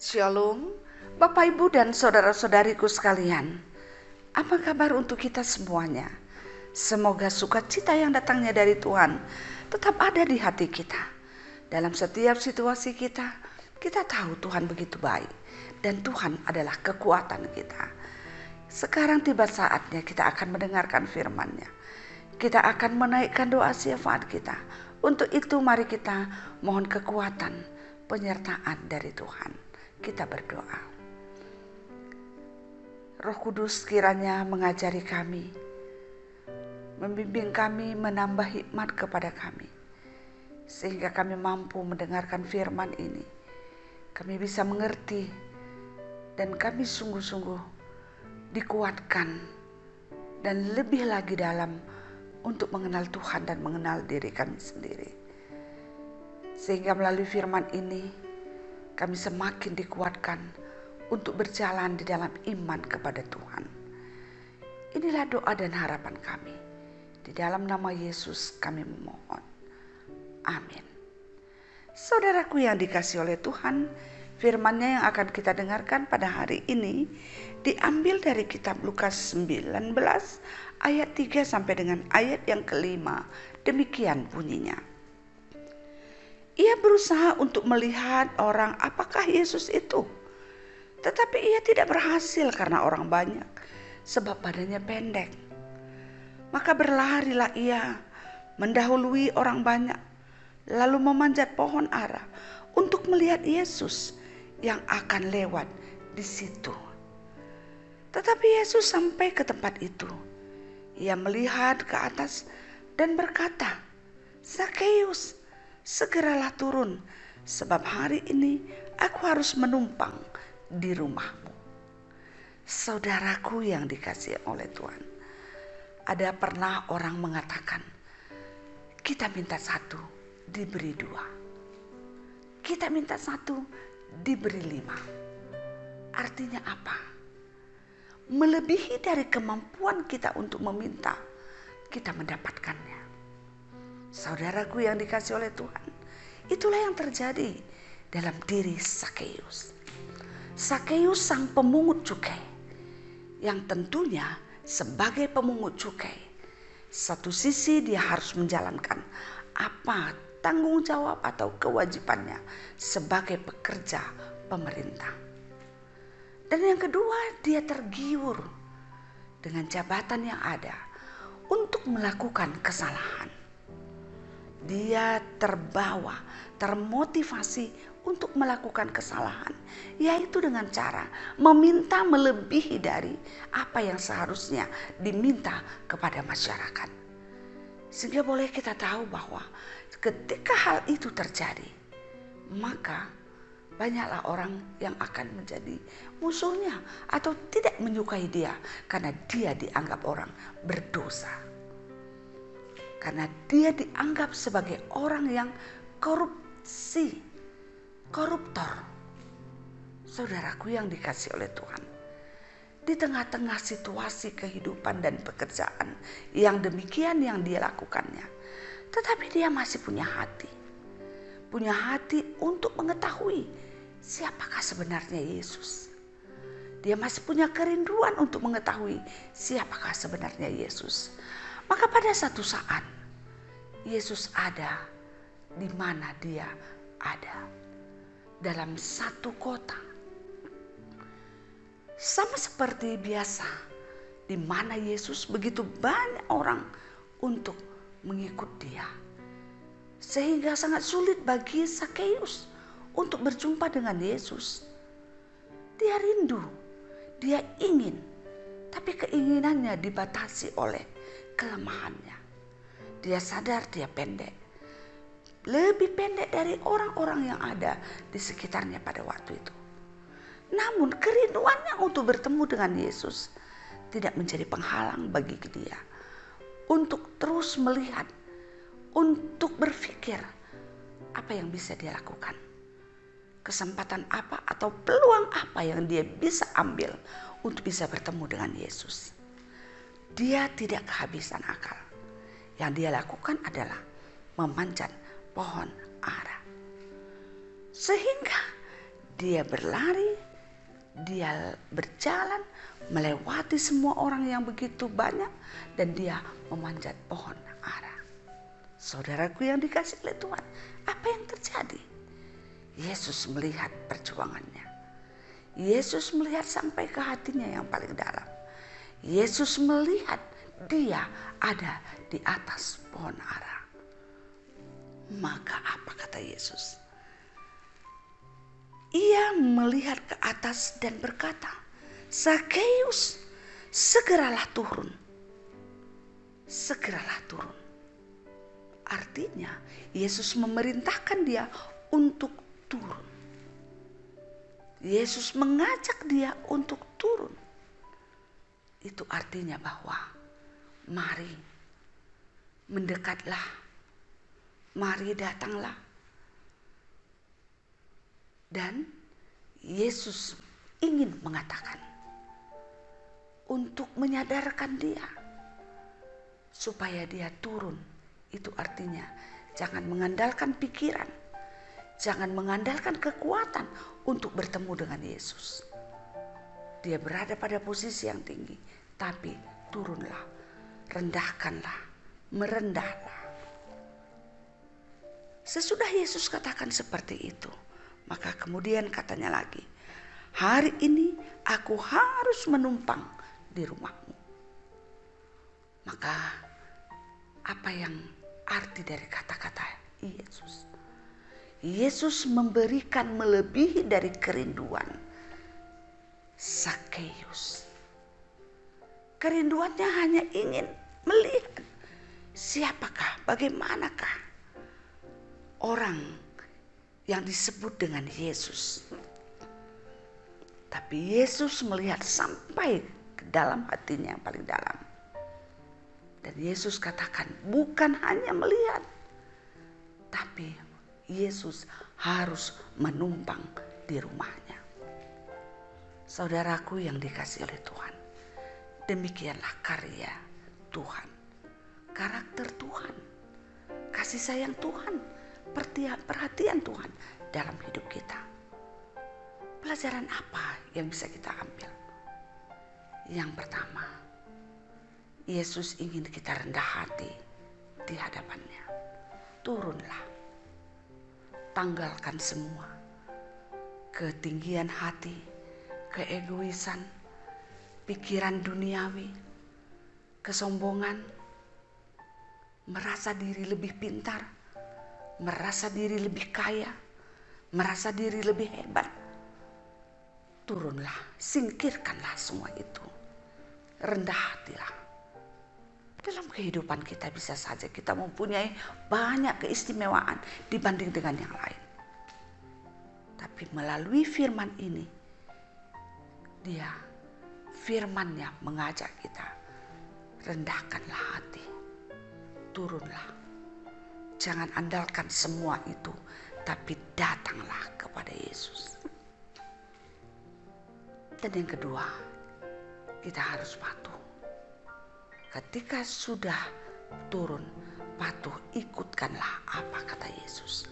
Shalom, Bapak Ibu dan saudara-saudariku sekalian. Apa kabar untuk kita semuanya? Semoga sukacita yang datangnya dari Tuhan tetap ada di hati kita. Dalam setiap situasi kita tahu Tuhan begitu baik dan Tuhan adalah kekuatan kita. Sekarang tiba saatnya kita akan mendengarkan firman-Nya. Kita akan menaikkan doa syafaat kita. Untuk itu mari kita mohon kekuatan, penyertaan dari Tuhan. Kita berdoa. Roh Kudus kiranya mengajari kami, membimbing kami, menambah hikmat kepada kami, sehingga kami mampu mendengarkan firman ini. Kami bisa mengerti dan kami sungguh-sungguh dikuatkan dan lebih lagi dalam untuk mengenal Tuhan dan mengenal diri kami sendiri. Sehingga melalui firman ini kami semakin dikuatkan untuk berjalan di dalam iman kepada Tuhan. Inilah doa dan harapan kami. Di dalam nama Yesus kami memohon. Amin. Saudaraku yang dikasihi oleh Tuhan, firman-Nya yang akan kita dengarkan pada hari ini diambil dari kitab Lukas 19 ayat 3 sampai dengan ayat yang kelima. Demikian bunyinya. Ia berusaha untuk melihat orang apakah Yesus itu. Tetapi ia tidak berhasil karena orang banyak, sebab badannya pendek. Maka berlarilah ia mendahului orang banyak, lalu memanjat pohon ara untuk melihat Yesus yang akan lewat di situ. Tetapi Yesus sampai ke tempat itu. Ia melihat ke atas dan berkata, "Zakeus, segeralah turun, sebab hari ini aku harus menumpang di rumahmu." Saudaraku yang dikasihi oleh Tuhan, ada pernah orang mengatakan, kita minta satu, diberi dua. Kita minta satu, diberi lima. Artinya apa? Melebihi dari kemampuan kita untuk meminta, kita mendapatkannya. Saudaraku yang dikasihi oleh Tuhan, itulah yang terjadi dalam diri Zakeus. Zakeus sang pemungut cukai, yang tentunya sebagai pemungut cukai, satu sisi dia harus menjalankan apa tanggung jawab atau kewajibannya sebagai pekerja pemerintah. Dan yang kedua, dia tergiur dengan jabatan yang ada untuk melakukan kesalahan. Dia terbawa, termotivasi untuk melakukan kesalahan, yaitu dengan cara meminta melebihi dari apa yang seharusnya diminta kepada masyarakat. Sehingga boleh kita tahu bahwa ketika hal itu terjadi, maka banyaklah orang yang akan menjadi musuhnya atau tidak menyukai dia karena dia dianggap orang berdosa. Karena dia dianggap sebagai orang yang koruptor. Saudaraku yang dikasihi oleh Tuhan, di tengah-tengah situasi kehidupan dan pekerjaan yang demikian yang dia lakukannya, tetapi dia masih punya hati. Punya hati untuk mengetahui siapakah sebenarnya Yesus. Dia masih punya kerinduan untuk mengetahui siapakah sebenarnya Yesus. Maka pada satu saat Yesus ada di mana dia ada, dalam satu kota. Sama seperti biasa, di mana Yesus begitu banyak orang untuk mengikut dia. Sehingga sangat sulit bagi Zakeus untuk berjumpa dengan Yesus. Dia rindu, dia ingin, tapi keinginannya dibatasi oleh kelemahannya. Dia sadar dia pendek, lebih pendek dari orang-orang yang ada di sekitarnya pada waktu itu. Namun kerinduannya untuk bertemu dengan Yesus tidak menjadi penghalang bagi dia untuk terus melihat, untuk berpikir apa yang bisa dia lakukan, kesempatan apa atau peluang apa yang dia bisa ambil untuk bisa bertemu dengan Yesus. Dia tidak kehabisan akal. Yang dia lakukan adalah memanjat pohon ara. Sehingga Dia berlari, dia berjalan melewati semua orang yang begitu banyak dan dia memanjat pohon ara. Saudaraku yang dikasihi oleh Tuhan, apa yang terjadi? Yesus melihat perjuangannya. Yesus melihat sampai ke hatinya yang paling dalam. Yesus melihat dia ada di atas pohon ara. Maka apa kata Yesus? Ia melihat ke atas dan berkata, "Zakeus, segeralah turun. Segeralah turun." Artinya Yesus memerintahkan dia untuk turun. Yesus mengajak dia untuk turun. Itu artinya bahwa mari mendekatlah, mari datanglah. Dan Yesus ingin mengatakan untuk menyadarkan dia supaya dia turun. Itu artinya jangan mengandalkan pikiran, jangan mengandalkan kekuatan untuk bertemu dengan Yesus. Dia berada pada posisi yang tinggi, tapi turunlah, rendahkanlah, merendahlah. Sesudah Yesus katakan seperti itu, maka kemudian katanya lagi, "Hari ini aku harus menumpang di rumahmu." Maka apa yang arti dari kata-kata Yesus? Yesus memberikan melebihi dari kerinduan Zakeus. Kerinduannya hanya ingin melihat siapakah, bagaimanakah orang yang disebut dengan Yesus. Tapi Yesus melihat sampai ke dalam hatinya yang paling dalam. Dan Yesus katakan bukan hanya melihat, tapi Yesus harus menumpang di rumahnya. Saudaraku yang dikasihi oleh Tuhan, demikianlah karya Tuhan, karakter Tuhan, kasih sayang Tuhan, perhatian Tuhan dalam hidup kita. Pelajaran apa yang bisa kita ambil? Yang pertama, Yesus ingin kita rendah hati di hadapannya. Turunlah, tanggalkan semua ketinggian hati, keegoisan, pikiran duniawi, kesombongan, merasa diri lebih pintar, merasa diri lebih kaya, merasa diri lebih hebat. Turunlah, singkirkanlah semua itu. Rendah hatilah. Dalam kehidupan kita bisa saja kita mempunyai banyak keistimewaan dibanding dengan yang lain. Tapi melalui firman ini, firman-Nya mengajak kita, rendahkanlah hati, turunlah. Jangan andalkan semua itu, tapi datanglah kepada Yesus. Dan yang kedua, kita harus patuh. Ketika sudah turun, patuh, ikutkanlah apa kata Yesus.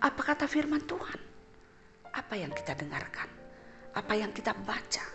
Apa kata firman Tuhan? Apa yang kita dengarkan? Apa yang kita baca?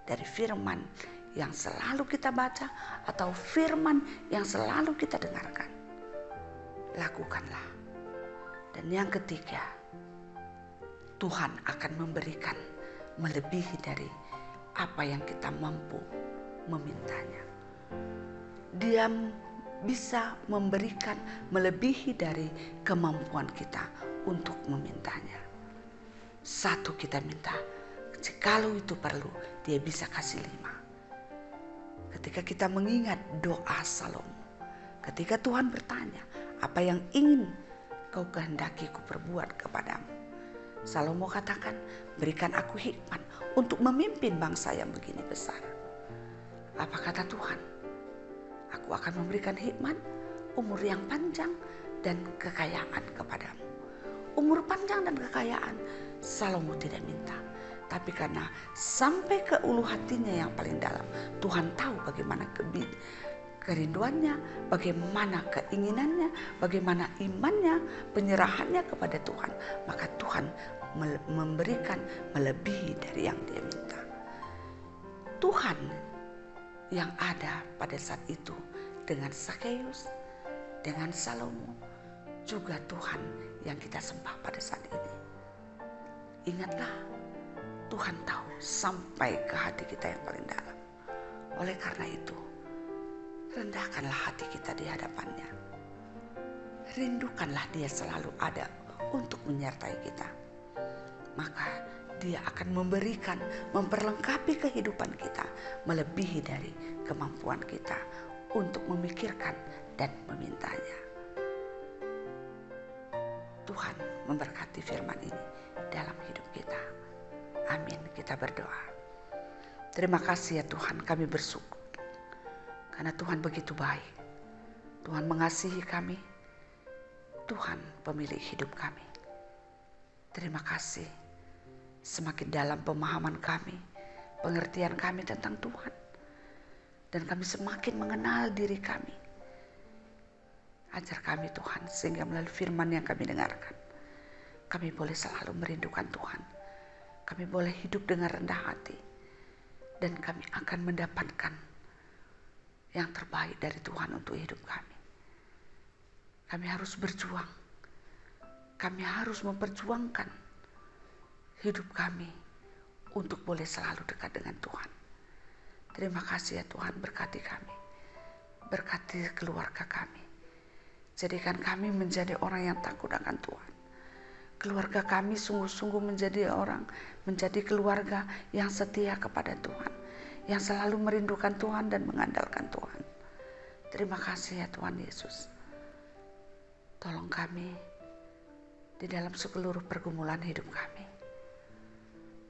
Dari firman yang selalu kita baca atau firman yang selalu kita dengarkan. Lakukanlah. Dan yang ketiga, Tuhan akan memberikan melebihi dari apa yang kita mampu memintanya. Dia bisa memberikan melebihi dari kemampuan kita untuk memintanya. Satu, kita minta, jikalau itu perlu, dia bisa kasih 5. Ketika kita mengingat doa Salomo, ketika Tuhan bertanya, apa yang ingin kau kehendaki ku perbuat kepadamu? Salomo katakan, berikan aku hikmat untuk memimpin bangsa yang begini besar. Apa kata Tuhan? Aku akan memberikan hikmat, umur yang panjang, dan kekayaan kepadamu. Umur panjang dan kekayaan Salomo tidak minta. Tapi karena sampai ke ulu hatinya yang paling dalam, Tuhan tahu bagaimana kerinduannya, bagaimana keinginannya, bagaimana imannya, penyerahannya kepada Tuhan. Maka Tuhan memberikan melebihi dari yang dia minta. Tuhan yang ada pada saat itu dengan Zakheus, dengan Salomo, juga Tuhan yang kita sembah pada saat ini. Ingatlah, Tuhan tahu sampai ke hati kita yang paling dalam. Oleh karena itu, rendahkanlah hati kita di hadapannya. Rindukanlah dia selalu ada untuk menyertai kita. Maka dia akan memberikan, memperlengkapi kehidupan kita melebihi dari kemampuan kita untuk memikirkan dan memintanya. Tuhan memberkati firman ini dalam hidup kita. Amin. Kita berdoa. Terima kasih ya Tuhan, kami bersyukur karena Tuhan begitu baik. Tuhan mengasihi kami. Tuhan pemilik hidup kami. Terima kasih. Semakin dalam pemahaman kami, pengertian kami tentang Tuhan, dan kami semakin mengenal diri kami. Ajar kami Tuhan, sehingga melalui firman yang kami dengarkan, kami boleh selalu merindukan Tuhan. Kami boleh hidup dengan rendah hati, dan kami akan mendapatkan yang terbaik dari Tuhan untuk hidup kami. Kami harus berjuang. Kami harus memperjuangkan hidup kami untuk boleh selalu dekat dengan Tuhan. Terima kasih ya Tuhan, berkati kami. Berkati keluarga kami. Jadikan kami menjadi orang yang takut akan Tuhan. Keluarga kami sungguh-sungguh menjadi keluarga yang setia kepada Tuhan. Yang selalu merindukan Tuhan dan mengandalkan Tuhan. Terima kasih ya Tuhan Yesus. Tolong kami di dalam seluruh pergumulan hidup kami.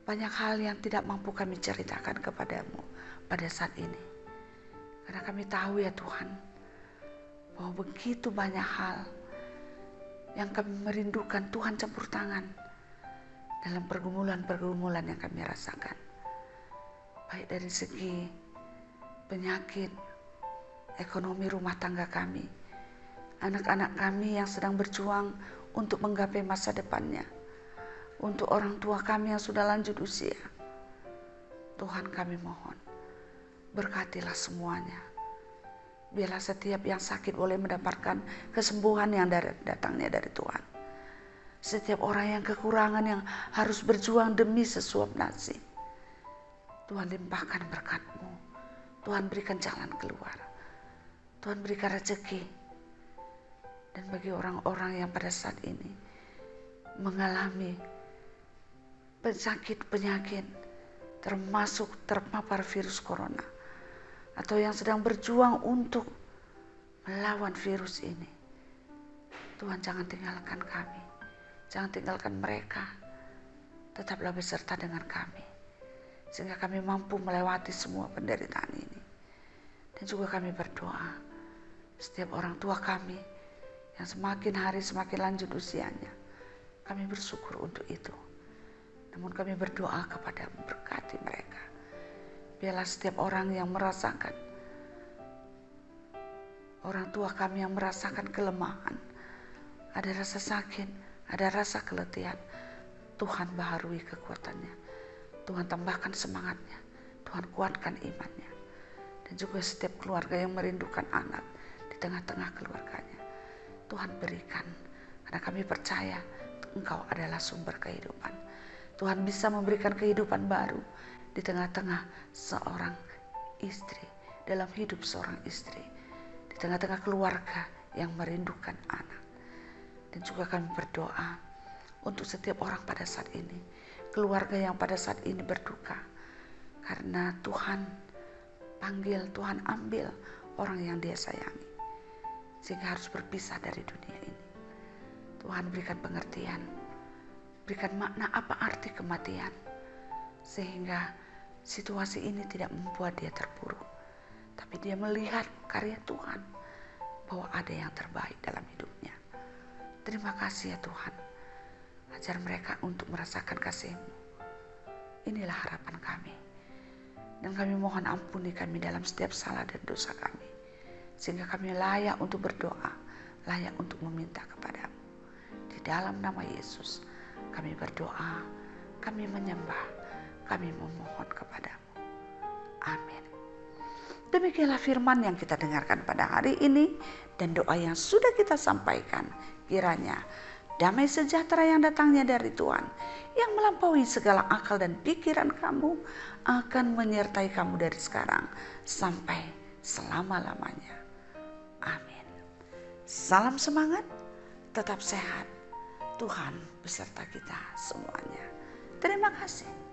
Banyak hal yang tidak mampu kami ceritakan kepadamu pada saat ini. Karena kami tahu ya Tuhan, bahwa begitu banyak hal yang kami merindukan Tuhan campur tangan dalam pergumulan-pergumulan yang kami rasakan. Baik dari segi penyakit, ekonomi rumah tangga kami, anak-anak kami yang sedang berjuang untuk menggapai masa depannya, untuk orang tua kami yang sudah lanjut usia. Tuhan kami mohon, berkatilah semuanya. Biarlah setiap yang sakit boleh mendapatkan kesembuhan yang datangnya dari Tuhan. Setiap orang yang kekurangan yang harus berjuang demi sesuap nasi, Tuhan limpahkan berkat-Mu. Tuhan berikan jalan keluar. Tuhan berikan rezeki. Dan bagi orang-orang yang pada saat ini mengalami penyakit, termasuk terpapar virus corona, atau yang sedang berjuang untuk melawan virus ini, Tuhan jangan tinggalkan kami, jangan tinggalkan mereka, tetaplah beserta dengan kami, sehingga kami mampu melewati semua penderitaan ini. Dan juga kami berdoa, setiap orang tua kami yang semakin hari semakin lanjut usianya, kami bersyukur untuk itu. Namun kami berdoa kepada-Mu, berkati mereka. Biarlah setiap orang yang merasakan, orang tua kami yang merasakan kelemahan, ada rasa sakit, ada rasa keletihan, Tuhan baharui kekuatannya. Tuhan tambahkan semangatnya, Tuhan kuatkan imannya. Dan juga setiap keluarga yang merindukan anak di tengah-tengah keluarganya, Tuhan berikan. Karena kami percaya Engkau adalah sumber kehidupan. Tuhan bisa memberikan kehidupan baru di tengah-tengah seorang istri, dalam hidup seorang istri, di tengah-tengah keluarga yang merindukan anak. Dan juga kami berdoa untuk setiap orang pada saat ini, keluarga yang pada saat ini berduka, karena Tuhan panggil, Tuhan ambil orang yang Dia sayangi, sehingga harus berpisah dari dunia ini. Tuhan berikan pengertian, berikan makna apa arti kematian, sehingga situasi ini tidak membuat dia terpuruk, tapi dia melihat karya Tuhan, bahwa ada yang terbaik dalam hidupnya. Terima kasih ya Tuhan, ajar mereka untuk merasakan kasih-Mu. Inilah harapan kami, dan kami mohon ampuni kami dalam setiap salah dan dosa kami, sehingga kami layak untuk berdoa, layak untuk meminta kepada-Mu. Di dalam nama Yesus, Kami berdoa, kami menyembah, kami memohon kepadamu. Amin. Demikianlah firman yang kita dengarkan pada hari ini dan doa yang sudah kita sampaikan. Kiranya damai sejahtera yang datangnya dari Tuhan, yang melampaui segala akal dan pikiran kamu, akan menyertai kamu dari sekarang sampai selama-lamanya. Amin. Salam semangat, tetap sehat. Tuhan beserta kita semuanya. Terima kasih.